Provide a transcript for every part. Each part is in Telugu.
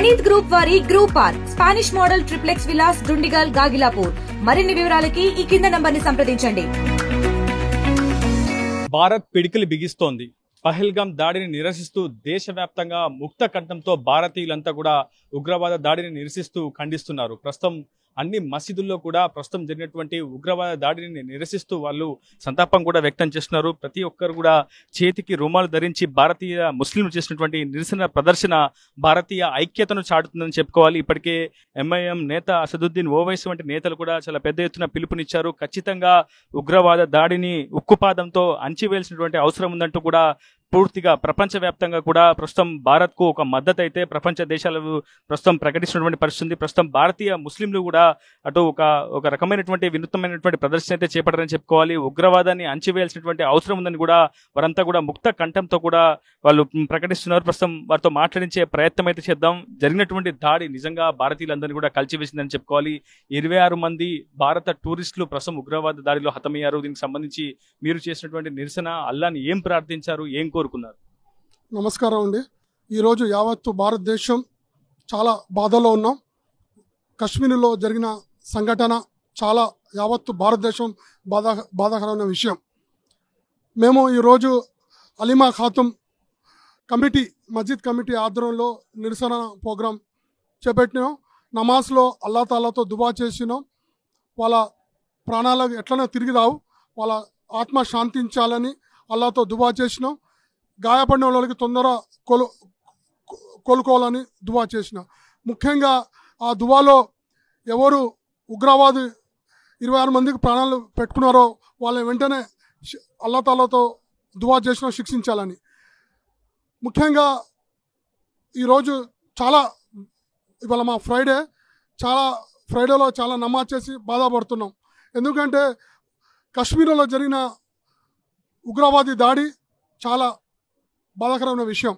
ప్రణీత్ గ్రూప్ వారి group park Spanish model triplex Vilas Dundigal Gagillapur. మరిన్ని వివరాలకి ఈ కింద నంబర్ని సంప్రదించండి. భారత్ పిడికిలి బిగిస్తోంది. పహల్గామ్ దాడిని నిరసిస్తూ దేశవ్యాప్తంగా ముక్త కంఠంతో భారతీయులంతా కూడా ఉగ్రవాద దాడిని నిరసిస్తూ ఖండిస్తున్నారు. ప్రస్తుతం అన్ని మసీదుల్లో కూడా ప్రస్తుతం జరిగినటువంటి ఉగ్రవాద దాడిని నిరసిస్తూ వాళ్ళు సంతాపం కూడా వ్యక్తం చేస్తున్నారు. ప్రతి ఒక్కరు కూడా చేతికి రుమాలు ధరించి భారతీయ ముస్లింలు చేసినటువంటి నిరసన ప్రదర్శన భారతీయ ఐక్యతను చాటుతుందని చెప్పుకోవాలి. ఇప్పటికే ఎంఐఎం నేత అసదుద్దీన్ ఓవైసీ వంటి నేతలు కూడా చాలా పెద్ద ఎత్తున పిలుపునిచ్చారు. ఖచ్చితంగా ఉగ్రవాద దాడిని ఉక్కుపాదంతో అణచివేయాల్సినటువంటి అవసరం ఉందంటూ కూడా పూర్తిగా ప్రపంచవ్యాప్తంగా కూడా ప్రస్తుతం భారత్ కు ఒక మద్దతు అయితే ప్రపంచ దేశాలు ప్రస్తుతం ప్రకటిస్తున్నటువంటి పరిస్థితి. ప్రస్తుతం భారతీయ ముస్లింలు కూడా అటు ఒక రకమైనటువంటి వినూత్నమైనటువంటి ప్రదర్శన అయితే చేపట్టారని చెప్పుకోవాలి. ఉగ్రవాదాన్ని అణచివేయాల్సినటువంటి అవసరం ఉందని కూడా వారంతా కూడా ముక్త కంఠంతో కూడా వాళ్ళు ప్రకటిస్తున్నారు. ప్రస్తుతం వారితో మాట్లాడించే ప్రయత్నం అయితే చేద్దాం. జరిగినటువంటి దాడి నిజంగా భారతీయులందరినీ కూడా కలిచివేసిందని చెప్పుకోవాలి. 26 మంది భారత టూరిస్టులు ప్రస్తుతం ఉగ్రవాద దాడిలో హతమయ్యారు. దీనికి సంబంధించి మీరు చేసినటువంటి నిరసన అల్లాని ఏం ప్రార్థించారు, ఏం కోరుకున్నారు? నమస్కారం అండి. ఈరోజు యావత్తు భారతదేశం చాలా బాధలో ఉన్నాం. కశ్మీర్లో జరిగిన సంఘటన చాలా యావత్తు భారతదేశం బాధాకరమైన విషయం. మేము ఈరోజు అలీమా ఖాతుం కమిటీ మస్జిద్ కమిటీ ఆధ్వర్యంలో నిరసన ప్రోగ్రాం చేపట్టినాం. నమాజ్లో అల్లా తాలాతో దువా చేసినాం. వాళ్ళ ప్రాణాలకు ఎట్లనే తిరిగి రావు, వాళ్ళ ఆత్మ శాంతించాలని అల్లాతో దువా చేసినాం. గాయపడిన వాళ్ళకి తొందర కోలుకోవాలని దువా చేసినాం. ముఖ్యంగా ఆ దువాలో ఎవరు ఉగ్రవాది 26 మందికి ప్రాణాలు పెట్టుకున్నారో వాళ్ళని వెంటనే అల్లా తాలాతో దువా చేసినా శిక్షించాలని. ముఖ్యంగా ఈరోజు ఇవాళ మా ఫ్రైడేలో చాలా నమాజ్ చేసి బాధపడుతున్నాం. ఎందుకంటే కశ్మీర్లో జరిగిన ఉగ్రవాది దాడి చాలా బాధాకరమైన విషయం.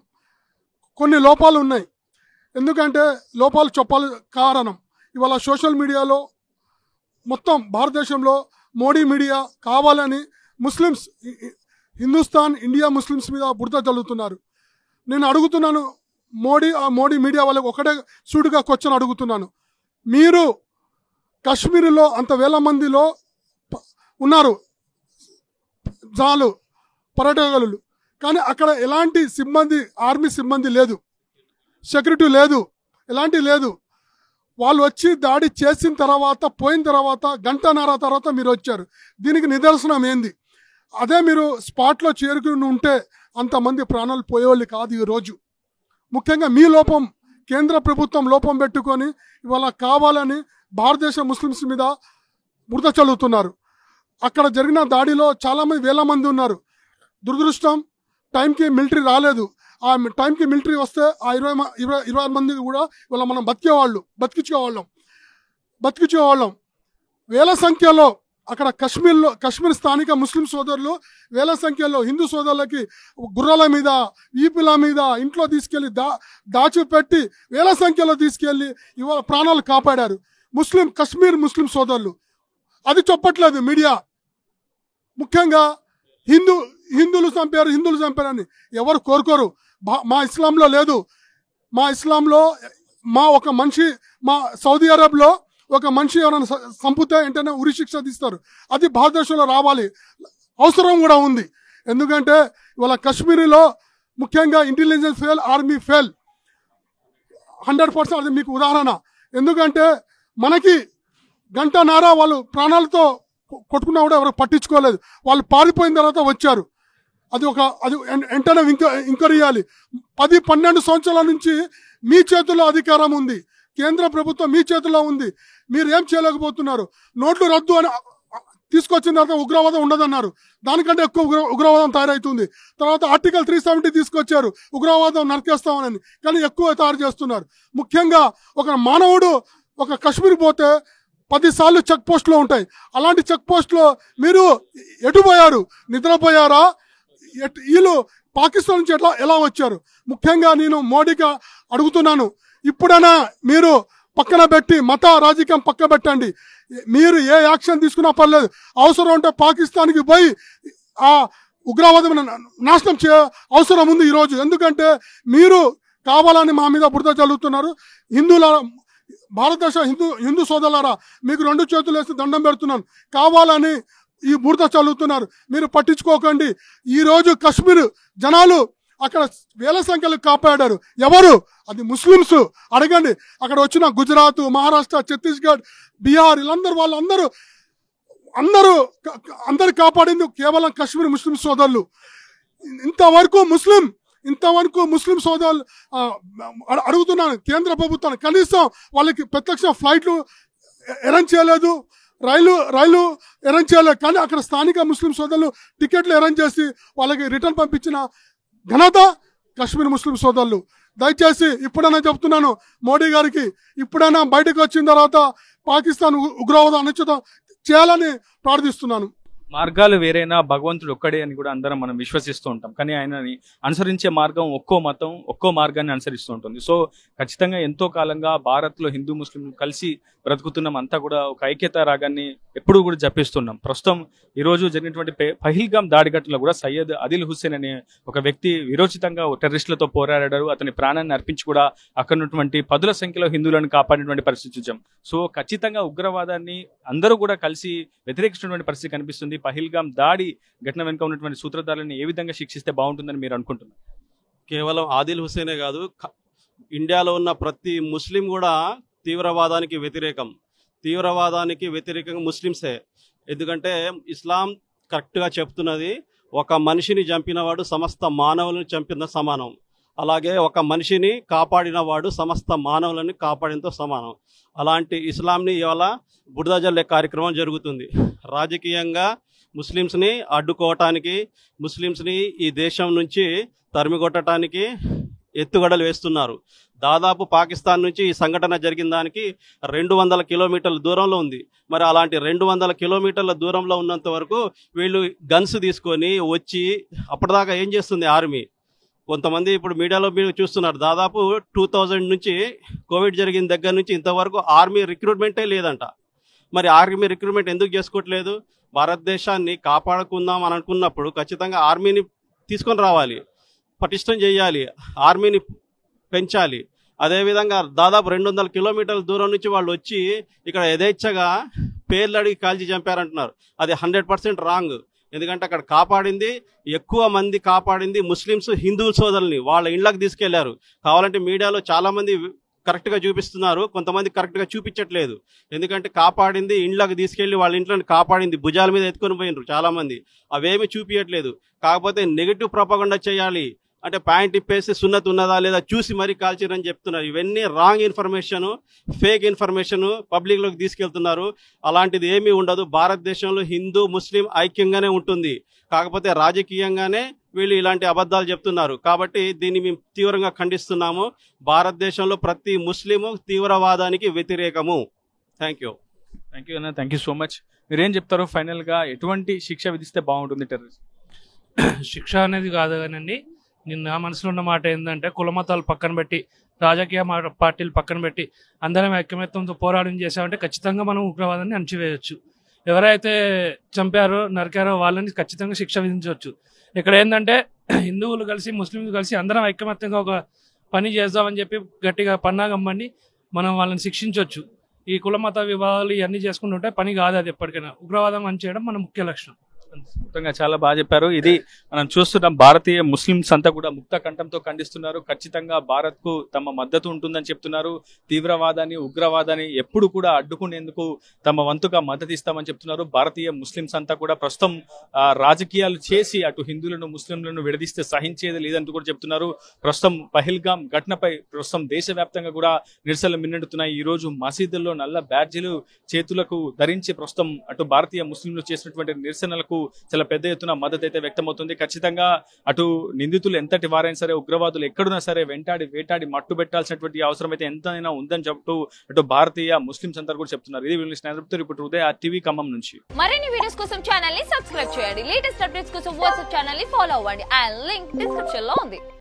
కొన్ని లోపాలు ఉన్నాయి. ఎందుకంటే లోపాలు చెప్పాలి కారణం ఇవాళ సోషల్ మీడియాలో మొత్తం భారతదేశంలో మోడీ మీడియా కావాలని ముస్లిమ్స్ హిందుస్థాన్ ఇండియా ముస్లిమ్స్ మీద బురద చల్లుతున్నారు. నేను అడుగుతున్నాను మోడీ మీడియా వాళ్ళకి ఒకటే సూటిగా క్వశ్చన్ అడుగుతున్నాను. మీరు కశ్మీర్లో అంత వేల మందిలో ఉన్నారు జనాలు, పర్యాటకులు, కానీ అక్కడ ఎలాంటి సిబ్బంది, ఆర్మీ సిబ్బంది లేదు, సెక్యూరిటీ లేదు, ఎలాంటి లేదు. వాళ్ళు వచ్చి దాడి చేసిన తర్వాత పోయిన తర్వాత గంటన్నర తర్వాత మీరు వచ్చారు. దీనికి నిదర్శనం ఏంది? అదే మీరు స్పాట్లో చేరుకుని ఉంటే అంతమంది ప్రాణాలు పోయేవాళ్ళు కాదు. ఈరోజు ముఖ్యంగా మీ లోపం, కేంద్ర ప్రభుత్వం లోపం పెట్టుకొని ఇవాళ కావాలని భారతదేశ ముస్లిమ్స్ మీద బురద చల్లుతున్నారు. అక్కడ జరిగిన దాడిలో చాలామంది వేల మంది ఉన్నారు. దురదృష్టం టైంకి మిలిటరీ రాలేదు. ఆ టైంకి మిలిటరీ వస్తే ఆ 26 మంది కూడా ఇవాళ మనం బతికించుకోవాళ్ళం. వేల సంఖ్యలో అక్కడ కశ్మీర్ స్థానిక ముస్లిం సోదరులు వేల సంఖ్యలో హిందూ సోదరులకి గుర్రాల మీద, ఈపుల మీద ఇంట్లో తీసుకెళ్లి దాచిపెట్టి వేల సంఖ్యలో తీసుకెళ్లి ఇవాళ ప్రాణాలు కాపాడారు కశ్మీర్ ముస్లిం సోదరులు. అది చెప్పట్లేదు మీడియా. ముఖ్యంగా హిందువులు చంపారని ఎవరు కోరుకోరు. మా ఇస్లాంలో లేదు. మా ఇస్లాంలో ఒక మనిషి, మా సౌదీ అరేబియాలో ఒక మనిషి ఎవరైనా చంపితే వెంటనే ఉరి శిక్ష తీస్తారు. అది భారతదేశంలో రావాలి, అవసరం కూడా ఉంది. ఎందుకంటే ఇవాళ కశ్మీర్లో ముఖ్యంగా ఇంటెలిజెన్స్ ఫెయిల్, ఆర్మీ ఫెయిల్ 100%. అది మీకు ఉదాహరణ. ఎందుకంటే మనకి గంటన్నర వాళ్ళు ప్రాణాలతో కొట్టుకున్నా కూడా ఎవరు పట్టించుకోలేదు. వాళ్ళు పారిపోయిన తర్వాత వచ్చారు. అది వెంటనే ఎంక్వైరీ చేయాలి. 10-12 సంవత్సరాల నుంచి మీ చేతుల్లో అధికారం ఉంది, కేంద్ర ప్రభుత్వం మీ చేతుల్లో ఉంది. మీరు ఏం చేయలేకపోతున్నారు? నోట్లు రద్దు అని తీసుకొచ్చిన తర్వాత ఉగ్రవాదం ఉండదన్నారు. దానికంటే ఎక్కువ ఉగ్రవాదం తయారవుతుంది. తర్వాత ఆర్టికల్ 370 తీసుకొచ్చారు, ఉగ్రవాదం నరికేస్తామని, కానీ ఎక్కువ తయారు చేస్తున్నారు. ముఖ్యంగా ఒక మానవుడు ఒక కశ్మీర్ పోతే 10 సార్లు చెక్ పోస్టులో ఉంటాయి. అలాంటి చెక్ పోస్టులో మీరు ఎటుపోయారు? నిద్రపోయారా? వీళ్ళు పాకిస్తాన్ నుంచి ఎలా వచ్చారు? ముఖ్యంగా నేను మోడీగా అడుగుతున్నాను, ఇప్పుడైనా మీరు పక్కన పెట్టి మత రాజకీయం పక్క పెట్టండి. మీరు ఏ యాక్షన్ తీసుకున్నా పర్లేదు, అవసరం ఉంటే పాకిస్తాన్కి పోయి ఆ ఉగ్రవాదం నాశనం అవసరం ఉంది ఈరోజు. ఎందుకంటే మీరు కావాలని మా మీద బురద చల్లుతున్నారు. హిందువుల భారతదేశ హిందూ సోదరులారా, మీకు 2 చేతులు వేసి దండం పెడుతున్నాను. కావాలని ఈ బురద చల్లుతున్నారు, మీరు పట్టించుకోకండి. ఈ రోజు కశ్మీర్ జనాలు అక్కడ వేల సంఖ్యలో కాపాడారు. ఎవరు? అది ముస్లిమ్స్. అడగండి. అక్కడ వచ్చిన గుజరాత్, మహారాష్ట్ర, ఛత్తీస్గఢ్, బీహార్, వీళ్ళందరూ అందరు కాపాడింది కేవలం కశ్మీర్ ముస్లిం సోదరులు. ఇంతవరకు ముస్లిం సోదరులు అడుగుతున్నాను కేంద్ర ప్రభుత్వాన్ని, కనీసం వాళ్ళకి ప్రత్యక్ష ఫ్లైట్లు అరేంజ్ చేయలేదు, రైలు అరేంజ్ చేయలేదు. కానీ అక్కడ స్థానిక ముస్లిం సోదరులు టికెట్లు అరేంజ్ చేసి వాళ్ళకి రిటర్న్ పంపించిన ఘనత కశ్మీర్ ముస్లిం సోదరులు. దయచేసి ఇప్పుడైనా చెప్తున్నాను మోడీ గారికి, ఇప్పుడైనా బయటకు వచ్చిన తర్వాత పాకిస్తాన్ ఉగ్రవాద అణచితం చేయాలని ప్రార్థిస్తున్నాను. మార్గాలు వేరైనా భగవంతుడు ఒక్కడే అని కూడా అందరం మనం విశ్వసిస్తూ ఉంటాం. కానీ ఆయనని అనుసరించే మార్గం ఒక్కో మతం ఒక్కో మార్గాన్ని అనుసరిస్తూ ఉంటుంది. సో ఖచ్చితంగా ఎంతో కాలంగా భారత్లో హిందూ ముస్లింలు కలిసి బ్రతుకుతున్నాం, అంతా కూడా ఒక ఐక్యత రాగాన్ని ఎప్పుడూ కూడా జపిస్తున్నాం. ప్రస్తుతం ఈరోజు జరిగినటువంటి పహల్గామ్ దాడి ఘటనలో కూడా సయ్యద్ అదిల్ హుస్సేన్ అనే ఒక వ్యక్తి విరోచితంగా టెర్రరిస్టులతో పోరాడారు. అతని ప్రాణాన్ని అర్పించి కూడా అక్కడ ఉన్నటువంటి పదుల సంఖ్యలో హిందువులను కాపాడినటువంటి పరిస్థితి చూసాం. సో ఖచ్చితంగా ఉగ్రవాదాన్ని అందరూ కూడా కలిసి వ్యతిరేకిస్తున్నటువంటి పరిస్థితి కనిపిస్తుంది. పహల్గామ్ దాడి ఘటన వెనుక ఉన్నటువంటి సూత్రధారులను ఏ విధంగా శిక్షిస్తే బాగుంటుందని మీరు అనుకుంటున్నారు? కేవలం ఆదిల్ హుస్సేనే కాదు, ఇండియాలో ఉన్న ప్రతి ముస్లిం కూడా తీవ్రవాదానికి వ్యతిరేకంగా ముస్లింసే. ఎందుకంటే ఇస్లాం కరెక్ట్గా చెప్తున్నది, ఒక మనిషిని చంపినవాడు సమస్త మానవులను చంపిన సమానం. అలాగే ఒక మనిషిని కాపాడిన వాడు సమస్త మానవులను కాపాడినతో సమానం. అలాంటి ఇస్లాంని ఇవాళ బురద జల్లే కార్యక్రమం జరుగుతుంది. రాజకీయంగా ముస్లిమ్స్ని అడ్డుకోవటానికి, ముస్లిమ్స్ని ఈ దేశం నుంచి తరిమికొట్టడానికి ఎత్తుగడలు వేస్తున్నారు. దాదాపు పాకిస్తాన్ నుంచి ఈ సంఘటన జరిగిన దానికి 200 కిలోమీటర్ల దూరంలో ఉంది. మరి అలాంటి 200 కిలోమీటర్ల దూరంలో ఉన్నంత వరకు వీళ్ళు గన్స్ తీసుకొని వచ్చి అప్పటిదాకా ఏం చేస్తుంది ఆర్మీ? కొంతమంది ఇప్పుడు మీడియాలో మీరు చూస్తున్నారు, దాదాపు 2000 నుంచి కోవిడ్ జరిగిన దగ్గర నుంచి ఇంతవరకు ఆర్మీ రిక్రూట్మెంటే లేదంట. మరి ఆర్మీ రిక్రూట్మెంట్ ఎందుకు చేసుకోవట్లేదు? భారతదేశాన్ని కాపాడుకుందాం అని అనుకున్నప్పుడు ఖచ్చితంగా ఆర్మీని తీసుకొని రావాలి, పటిష్టం చేయాలి, ఆర్మీని పెంచాలి. అదేవిధంగా దాదాపు 200 కిలోమీటర్ల దూరం నుంచి వాళ్ళు వచ్చి ఇక్కడ యథేచ్ఛగా పేర్లు అడిగి కాల్చి చంపారంటున్నారు. అది 100% రాంగ్. ఎందుకంటే అక్కడ ఎక్కువ మంది కాపాడింది ముస్లిమ్స్, హిందూ సోదరుల్ని వాళ్ళ ఇళ్లకు తీసుకెళ్లారు. కావాలంటే మీడియాలో చాలా మంది కరెక్ట్గా చూపిస్తున్నారు, కొంతమంది కరెక్ట్గా చూపించట్లేదు. ఎందుకంటే కాపాడింది ఇండ్లకు తీసుకెళ్లి వాళ్ళ ఇంట్లో కాపాడింది భుజాల మీద ఎత్తుకొని పోయినారు చాలా మంది. అవేమి చూపించట్లేదు. కాకపోతే నెగిటివ్ ప్రొపగండా చేయాలి అంటే ప్యాంట్ ఇప్పేసి సున్నతి ఉన్నదా లేదా చూసి మరీ కాల్చిరని చెప్తున్నారు. ఇవన్నీ రాంగ్ ఇన్ఫర్మేషన్, ఫేక్ ఇన్ఫర్మేషన్ పబ్లిక్లోకి తీసుకెళ్తున్నారు. అలాంటిది ఏమీ ఉండదు. భారతదేశంలో హిందూ ముస్లిం ఐక్యంగానే ఉంటుంది. కాకపోతే రాజకీయంగానే వీళ్ళు ఇలాంటి అబద్ధాలు చెప్తున్నారు. కాబట్టి దీన్ని మేము తీవ్రంగా ఖండిస్తున్నాము. భారతదేశంలో ప్రతి ముస్లిము తీవ్రవాదానికి వ్యతిరేకము. థ్యాంక్ యూ అన్న, థ్యాంక్ యూ సో మచ్. మీరేం చెప్తారు ఫైనల్గా? ఎటువంటి శిక్ష విధిస్తే బాగుంటుంది టెర్రరిస్ట్? శిక్ష అనేది కాదు కానండి, నా మనసులో ఉన్న మాట ఏంటంటే, కులమతాలు పక్కన పెట్టి, రాజకీయ పార్టీలు పక్కన పెట్టి అందరం ఐక్యమత్యంతో పోరాటం చేసామంటే ఖచ్చితంగా మనం ఉగ్రవాదాన్ని అణచివేయచ్చు. ఎవరైతే చంపారో నరికారో వాళ్ళని ఖచ్చితంగా శిక్ష విధించవచ్చు. ఇక్కడ ఏంటంటే హిందువులు కలిసి ముస్లింలు కలిసి అందరం ఐక్యమత్యంగా ఒక పని చేద్దామని చెప్పి గట్టిగా పన్నాగమ్మని మనం వాళ్ళని శిక్షించవచ్చు. ఈ కులమత వివాదాలు ఇవన్నీ చేసుకుంటుంటే పని కాదు అది. ఎప్పటికైనా ఉగ్రవాదం అణచేయడం మన ముఖ్య లక్ష్యం. మొత్తంగా చాలా బాగా చెప్పారు. ఇది మనం చూస్తున్నాం, భారతీయ ముస్లింస్ అంతా కూడా ముక్త కంఠంతో ఖండిస్తున్నారు. ఖచ్చితంగా భారత్ కు తమ మద్దతు ఉంటుందని చెప్తున్నారు. తీవ్రవాదాన్ని, ఉగ్రవాదాన్ని ఎప్పుడు కూడా అడ్డుకునేందుకు తమ వంతుగా మద్దతు ఇస్తామని చెప్తున్నారు. భారతీయ ముస్లింస్ అంతా కూడా ప్రస్తుతం రాజకీయాలు చేసి అటు హిందువులను ముస్లింలను విడదీస్తే సహించేది లేదంటూ కూడా చెప్తున్నారు. ప్రస్తుతం పహల్గామ్ ఘటనపై ప్రస్తుతం దేశవ్యాప్తంగా కూడా నిరసనలు మిన్నెడుతున్నాయి. ఈ రోజు మసీదుల్లో నల్ల బ్యాడ్జీలు చేతులకు ధరించి ప్రస్తుతం అటు భారతీయ ముస్లింలు చేసినటువంటి నిరసనలకు చాలా పెద్ద ఎత్తున మద్దతు అయితే వ్యక్తమవుతుంది. ఖచ్చితంగా అటు నిందితులు ఎంతటి వారైనా సరే, ఉగ్రవాదులు ఎక్కడున్నా సరే వేటాడి మట్టు పెట్టాల్సినటువంటి అవసరం అయితే ఎంతైనా ఉందని చెప్తూ అటు భారతీయ ముస్లింస్ అంతా కూడా చెప్తున్నారు. ఇది ఇప్పుడు ఉదయ టీవీ ఖమ్మం నుంచి. మరిన్ని వీడియోస్ కోసం ఛానల్ ని సబ్స్క్రైబ్ చేయండి. లేటెస్ట్ అప్డేట్స్ కోసం వాట్సాప్ ఛానల్ ని ఫాలో అవ్వండి. ఆ లింక్ డిస్క్రిప్షన్ లో ఉంది.